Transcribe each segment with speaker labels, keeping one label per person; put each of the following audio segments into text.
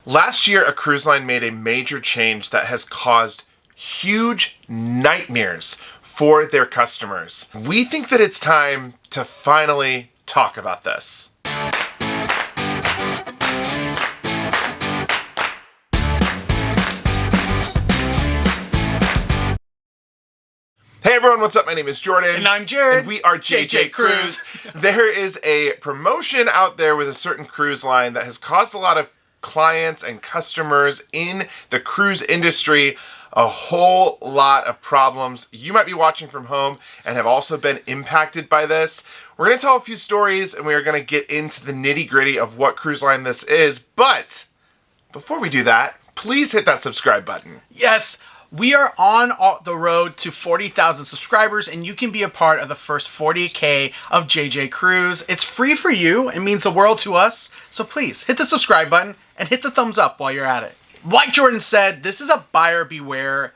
Speaker 1: Last year, a cruise line made a major change that has caused huge nightmares for their customers. We think that it's time to finally talk about this. Hey everyone, what's up? My name is Jordan.
Speaker 2: And I'm Jared.
Speaker 1: And we are JJ Cruise. There is a promotion out there with a certain cruise line that has caused a lot of clients and customers in the cruise industry a whole lot of problems. You might be watching from home and have also been impacted by this. We're going to tell a few stories and we are going to get into the nitty-gritty of what cruise line this is. But before we do that, please hit that subscribe button.
Speaker 2: Yes, we are on the road to 40,000 subscribers, and you can be a part of the first 40K of JJ Cruise. It's free for you. It means the world to us. So please hit the subscribe button and hit the thumbs up while you're at it. Like Jordan said, this is a buyer beware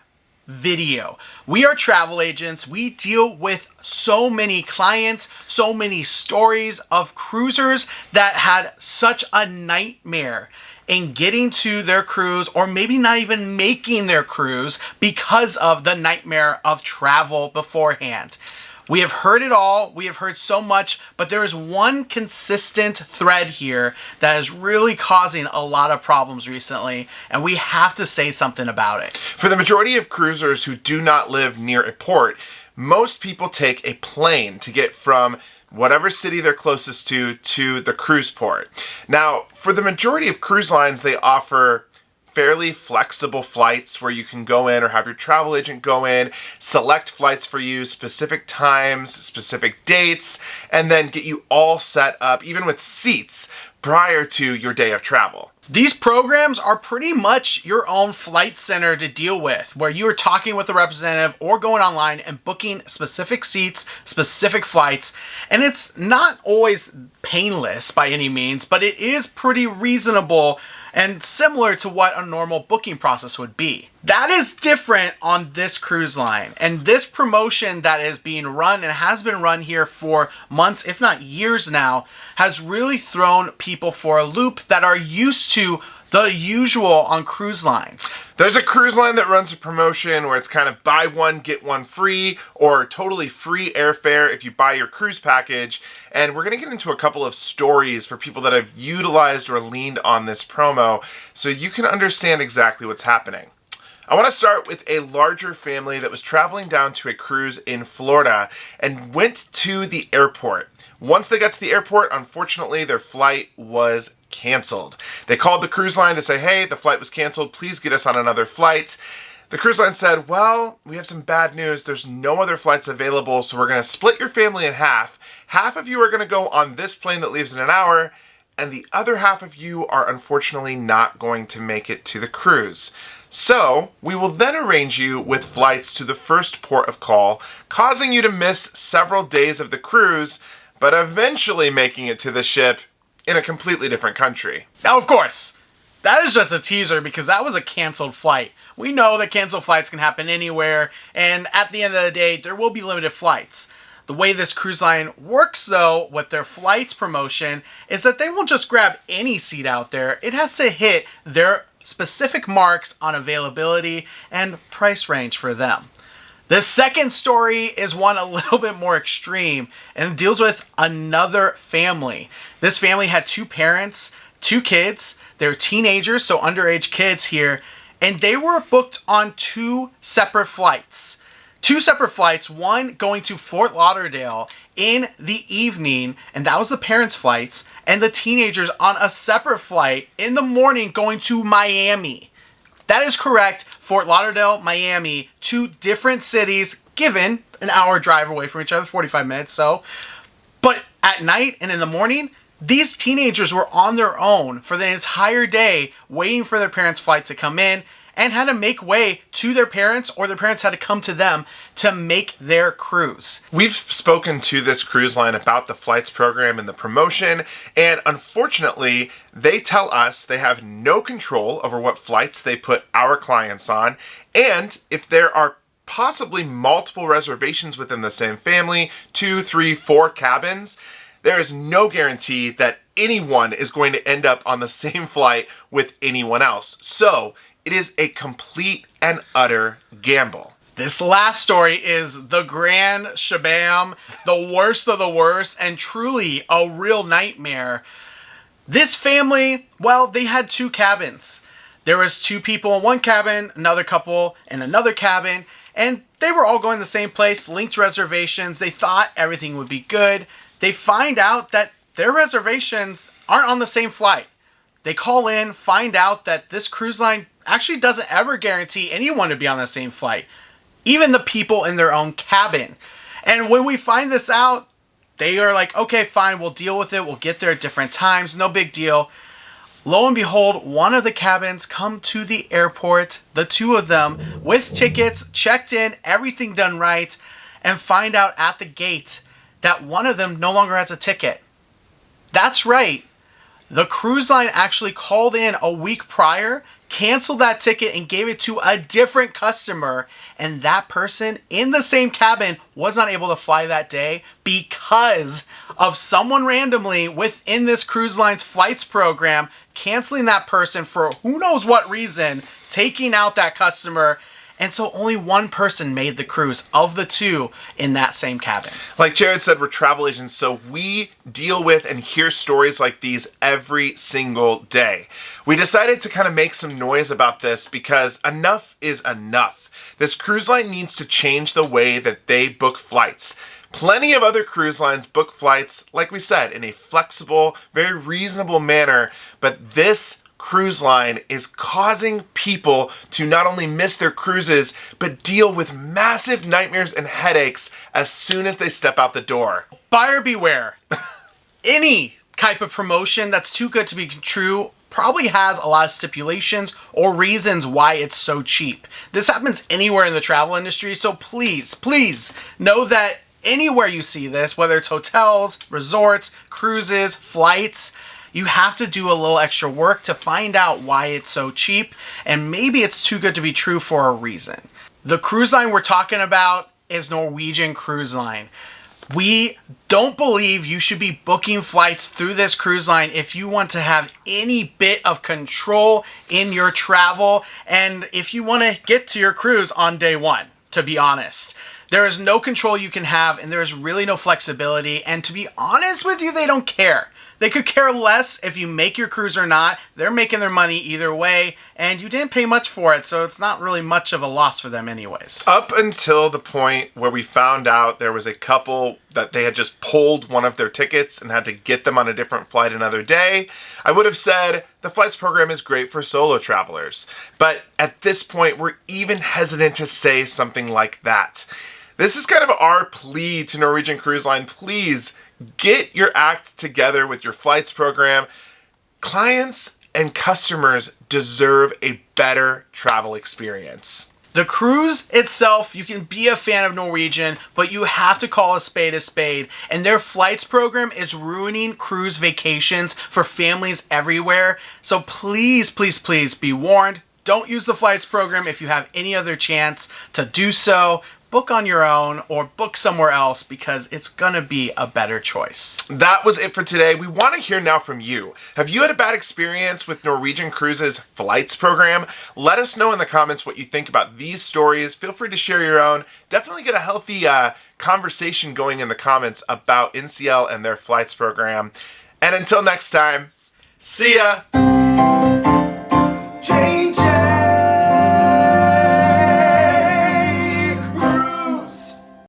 Speaker 2: video. We are travel agents. We deal with so many clients, so many stories of cruisers that had such a nightmare in getting to their cruise, or maybe not even making their cruise because of the nightmare of travel beforehand. We have heard it all. We have heard so much, but there is one consistent thread here that is really causing a lot of problems recently, and we have to say something about it.
Speaker 1: For the majority of cruisers who do not live near a port, most people take a plane to get from whatever city they're closest to the cruise port. Now, for the majority of cruise lines, they offer fairly flexible flights where you can go in or have your travel agent go in, select flights for you, specific times, specific dates, and then get you all set up, even with seats, prior to your day of travel.
Speaker 2: These programs are pretty much your own flight center to deal with, where you are talking with a representative or going online and booking specific seats, specific flights. And it's not always painless by any means, but it is pretty reasonable and similar to what a normal booking process would be. That is different on this cruise line. And this promotion that is being run and has been run here for months, if not years now, has really thrown people for a loop that are used to the usual on cruise lines.
Speaker 1: There's a cruise line that runs a promotion where it's kind of buy one, get one free, or totally free airfare if you buy your cruise package. And we're going to get into a couple of stories for people that have utilized or leaned on this promo so you can understand exactly what's happening. I want to start with a larger family that was traveling down to a cruise in Florida and went to the airport. Once they got to the airport, unfortunately, their flight was canceled. They called the cruise line to say, hey, the flight was canceled. Please get us on another flight. The cruise line said, well, we have some bad news. There's no other flights available, so we're going to split your family in half. Half of you are going to go on this plane that leaves in an hour, and the other half of you are unfortunately not going to make it to the cruise. So we will then arrange you with flights to the first port of call, causing you to miss several days of the cruise, but eventually making it to the ship in a completely different country.
Speaker 2: Now, of course, that is just a teaser because that was a canceled flight. We know that canceled flights can happen anywhere, and at the end of the day, there will be limited flights. The way this cruise line works, though, with their flights promotion, is that they won't just grab any seat out there. It has to hit their specific marks on availability and price range for them. The second story is one a little bit more extreme, and it deals with another family. This family had two parents, two kids. They're teenagers, so underage kids here, and they were booked on two separate flights. Two separate flights, one going to Fort Lauderdale in the evening, and that was the parents' flights, and the teenagers on a separate flight in the morning going to Miami. That is correct. Fort Lauderdale, Miami, two different cities, given an hour drive away from each other, 45 minutes, so. But at night and in the morning, these teenagers were on their own for the entire day, waiting for their parents' flight to come in, and had to make way to their parents, or their parents had to come to them to make their cruise.
Speaker 1: We've spoken to this cruise line about the flights program and the promotion, and unfortunately, they tell us they have no control over what flights they put our clients on, and if there are possibly multiple reservations within the same family, 2, 3, 4 cabins, there is no guarantee that anyone is going to end up on the same flight with anyone else. So it is a complete and utter gamble.
Speaker 2: This last story is the Grand Sabbah, the worst of the worst, and truly a real nightmare. This family, well, they had 2 cabins. There was 2 people in one cabin, another couple in another cabin, and they were all going to the same place, linked reservations. They thought everything would be good. They find out that their reservations aren't on the same flight. They call in, find out that this cruise line actually doesn't ever guarantee anyone to be on the same flight, even the people in their own cabin. And when we find this out, they are like, okay, fine, we'll deal with it. We'll get there at different times. No big deal. Lo and behold, one of the cabins come to the airport, the 2 of them, with tickets, checked in, everything done right, and find out at the gate that one of them no longer has a ticket. That's right. The cruise line actually called in a week prior, canceled that ticket, and gave it to a different customer. And that person in the same cabin was not able to fly that day because of someone randomly within this cruise line's flights program canceling that person for who knows what reason, taking out that customer. And so only one person made the cruise of the 2 in that same cabin.
Speaker 1: Like Jared said, we're travel agents, so we deal with and hear stories like these every single day. We decided to kind of make some noise about this because enough is enough. This cruise line needs to change the way that they book flights. Plenty of other cruise lines book flights, like we said, in a flexible, very reasonable manner, but this cruise line is causing people to not only miss their cruises, but deal with massive nightmares and headaches as soon as they step out the door.
Speaker 2: Buyer beware. Any type of promotion that's too good to be true probably has a lot of stipulations or reasons why it's so cheap. This happens anywhere in the travel industry, so please, please know that anywhere you see this, whether it's hotels, resorts, cruises, flights, you have to do a little extra work to find out why it's so cheap, and maybe it's too good to be true for a reason. The cruise line we're talking about is Norwegian Cruise Line. We don't believe you should be booking flights through this cruise line if you want to have any bit of control in your travel and if you want to get to your cruise on day 1, to be honest. There is no control you can have, and there is really no flexibility, and to be honest with you, they don't care. They could care less if you make your cruise or not. They're making their money either way, and you didn't pay much for it, so it's not really much of a loss for them anyways.
Speaker 1: Up until the point where we found out there was a couple that they had just pulled one of their tickets and had to get them on a different flight another day, I would have said the flights program is great for solo travelers. But at this point, we're even hesitant to say something like that. This is kind of our plea to Norwegian Cruise Line. Please get your act together with your flights program. Clients and customers deserve a better travel experience.
Speaker 2: The cruise itself, you can be a fan of Norwegian, but you have to call a spade, and their flights program is ruining cruise vacations for families everywhere. So please, please, please be warned. Don't use the flights program if you have any other chance to do so. Book on your own or book somewhere else because it's gonna be a better choice.
Speaker 1: That was it for today. We want to hear now from you. Have you had a bad experience with Norwegian Cruise's flights program? Let us know in the comments what you think about these stories. Feel free to share your own. Definitely get a healthy conversation going in the comments about NCL and their flights program. And until next time, see ya!